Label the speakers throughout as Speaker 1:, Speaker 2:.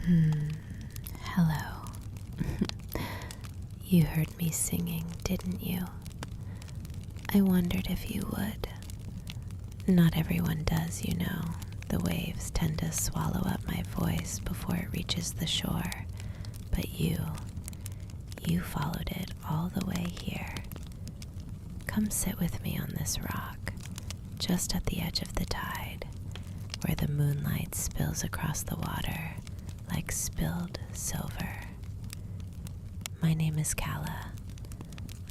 Speaker 1: Hello. You heard me singing, didn't you? I wondered if you would. Not everyone does, you know. The waves tend to swallow up my voice before it reaches the shore. But you followed it all the way here. Come sit with me on this rock, just at the edge of the tide, where the moonlight spills across the water like spilled silver. My name is Calla.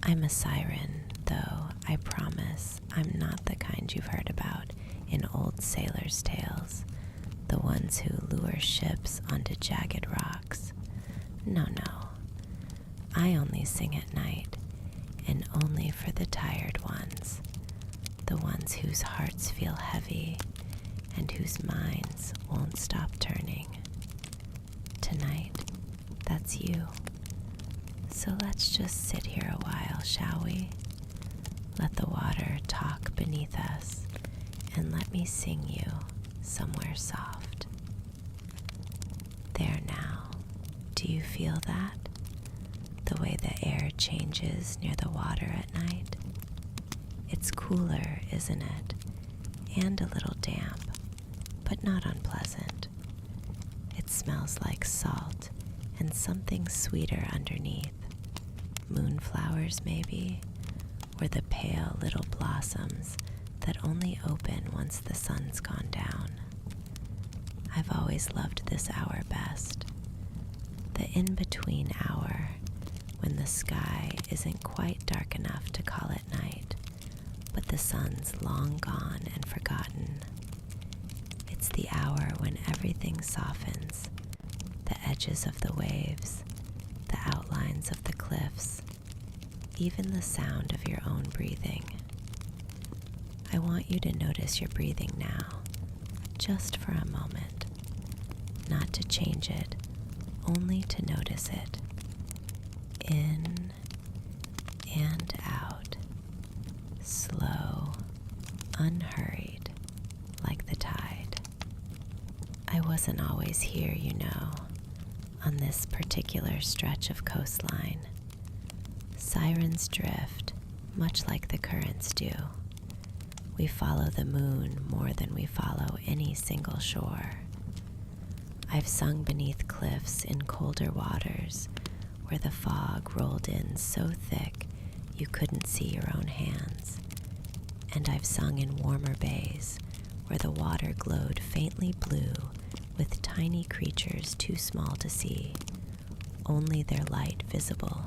Speaker 1: I'm a siren, though I promise I'm not the kind you've heard about in old sailors' tales, the ones who lure ships onto jagged rocks. No. I only sing at night, and only for the tired ones, the ones whose hearts feel heavy and whose minds won't stop turning. Tonight, that's you. So let's just sit here a while, shall we? Let the water talk beneath us, and let me sing you somewhere soft. There now, do you feel that? The way the air changes near the water at night? It's cooler, isn't it? And a little damp, but not unpleasant. It smells like salt and something sweeter underneath. Moonflowers, maybe, or the pale little blossoms that only open once the sun's gone down. I've always loved this hour best, the in-between hour when the sky isn't quite dark enough to call it night, but the sun's long gone and forgotten. It's the hour when everything softens, the edges of the waves, the outlines of the cliffs, even the sound of your own breathing. I want you to notice your breathing now, just for a moment, not to change it, only to notice it. In and out, slow, unhurried, like the tide. I wasn't always here, you know, on this particular stretch of coastline. Sirens drift, much like the currents do. We follow the moon more than we follow any single shore. I've sung beneath cliffs in colder waters, where the fog rolled in so thick you couldn't see your own hands. And I've sung in warmer bays, where the water glowed faintly blue with tiny creatures too small to see, only their light visible,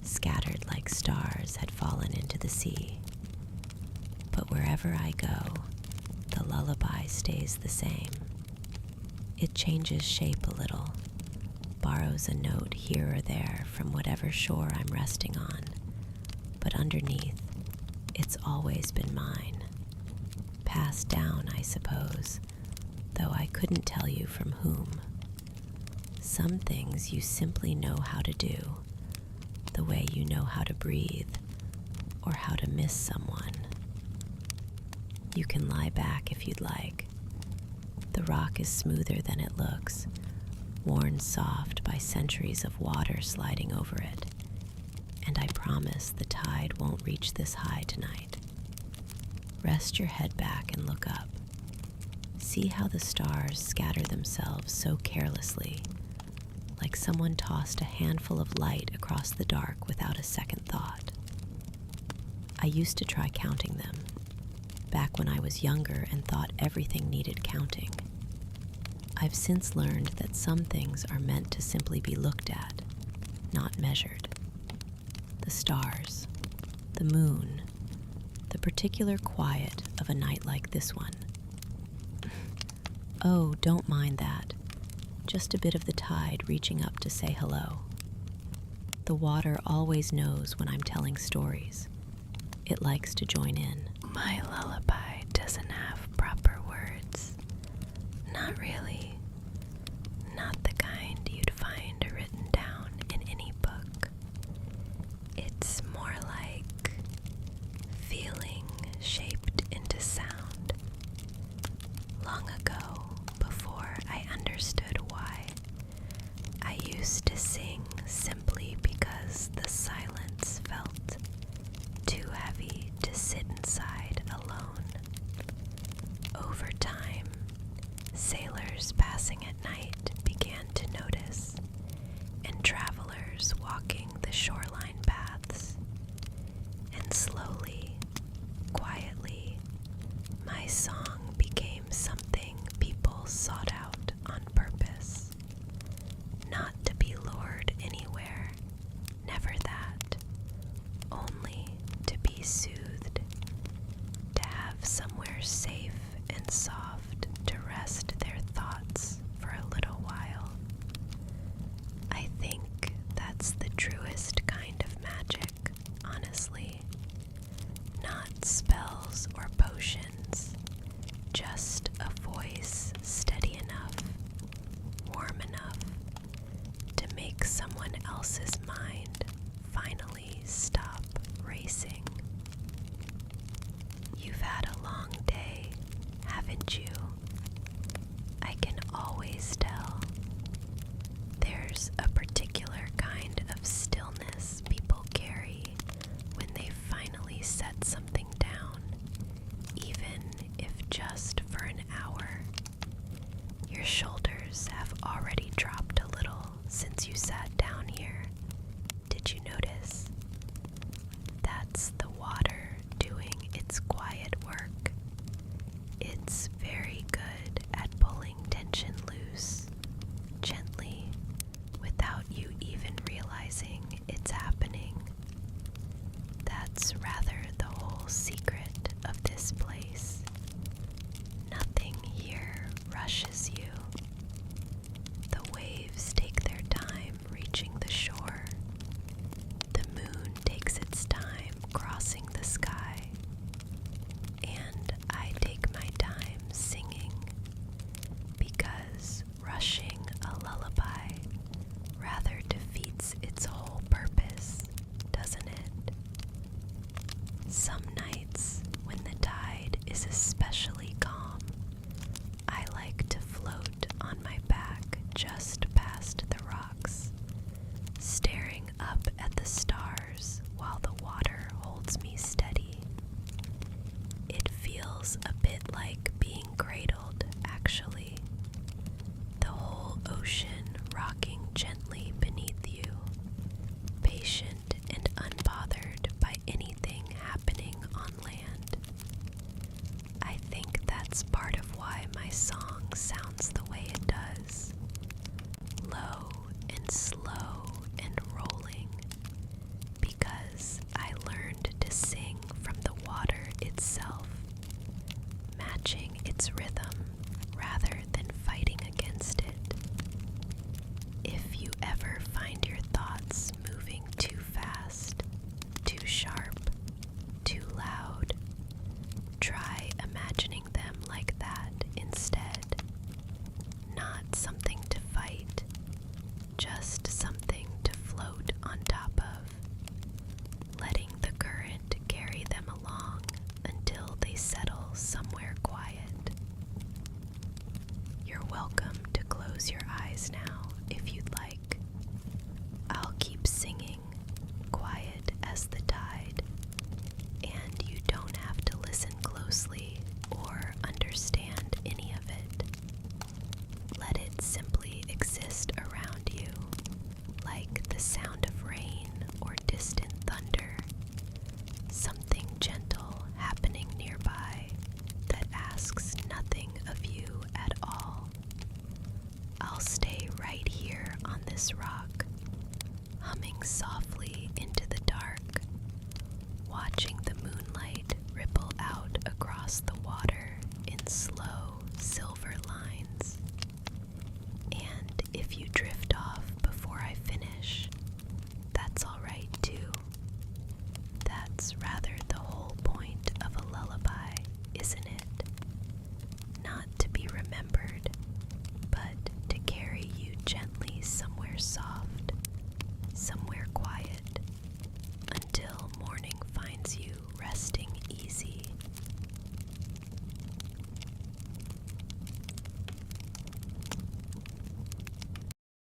Speaker 1: scattered like stars had fallen into the sea. But wherever I go, the lullaby stays the same. It changes shape a little, borrows a note here or there from whatever shore I'm resting on, but underneath, it's always been mine. Passed down, I suppose, though I couldn't tell you from whom. Some things you simply know how to do, the way you know how to breathe, or how to miss someone. You can lie back if you'd like. The rock is smoother than it looks, worn soft by centuries of water sliding over it, and I promise the tide won't reach this high tonight. Rest your head back and look up. See how the stars scatter themselves so carelessly, like someone tossed a handful of light across the dark without a second thought. I used to try counting them, back when I was younger and thought everything needed counting. I've since learned that some things are meant to simply be looked at, not measured. The stars, the moon, the particular quiet of a night like this one. Oh, don't mind that. Just a bit of the tide reaching up to say hello. The water always knows when I'm telling stories. It likes to join in. My lullaby doesn't have proper words. Not really. Not the kind you'd find written down in any book. It's more like feeling shaped into sound. Long ago, before I understood why, used to sing simply because the silence felt too heavy to sit inside alone. Over time, sailors passing at night began to notice, and travelers walking the shoreline paths. And slowly, quietly, my song became something people sought out on purpose. Not to be lured anywhere, never that. Only to be soothed, to have somewhere safe and soft to rest their thoughts for a little while. I think that's the truest kind of magic, honestly. Not spells or potions, just a voice steady enough, warm enough to make someone else's mind finally stop racing. You've had a long day, haven't you? I can always tell. There's a particular kind of stillness people carry when they finally set something down, even if just for an hour. Your shoulders have already dropped a little since you sat down here. Did you notice? That's the water doing its quiet work. It's very good at pulling tension loose, gently, without you even realizing it's happening. That's rather the whole secret of this place. Nothing here rushes you. The waves take their time reaching the shore. The moon takes its time crossing the sky. And I take my time singing, because rushing a lullaby rather defeats its whole purpose, doesn't it? Some nights, when the tide is especially calm, I like to float on my back just past the rocks, staring up at the stars while the water holds me steady. It feels a bit like being cradled, actually. The whole ocean rocking gently beneath you, patient and unbothered by anything happening on land. I think that's part of why my song sounds the way it does. Low and slow and rolling. Because I learned to sing from the water itself, matching its rhythm rather than fighting against it. If you ever find your thoughts moving too fast, too sharp, too loud, try imagining them like that instead. Not something to fight, just something to float on top of, letting the current carry them along until they settle somewhere quiet. You're welcome to close your eyes now if you'd like. I'll keep singing, quiet as the tide, and you don't have to listen closely or understand any of it. Let it simply exist around you, like the sound of rain or distant thunder, something gentle happening nearby that asks nothing of you at all. I'll stay right here on this rock, humming softly into the dark, watching the moonlight ripple out across the water in slow silver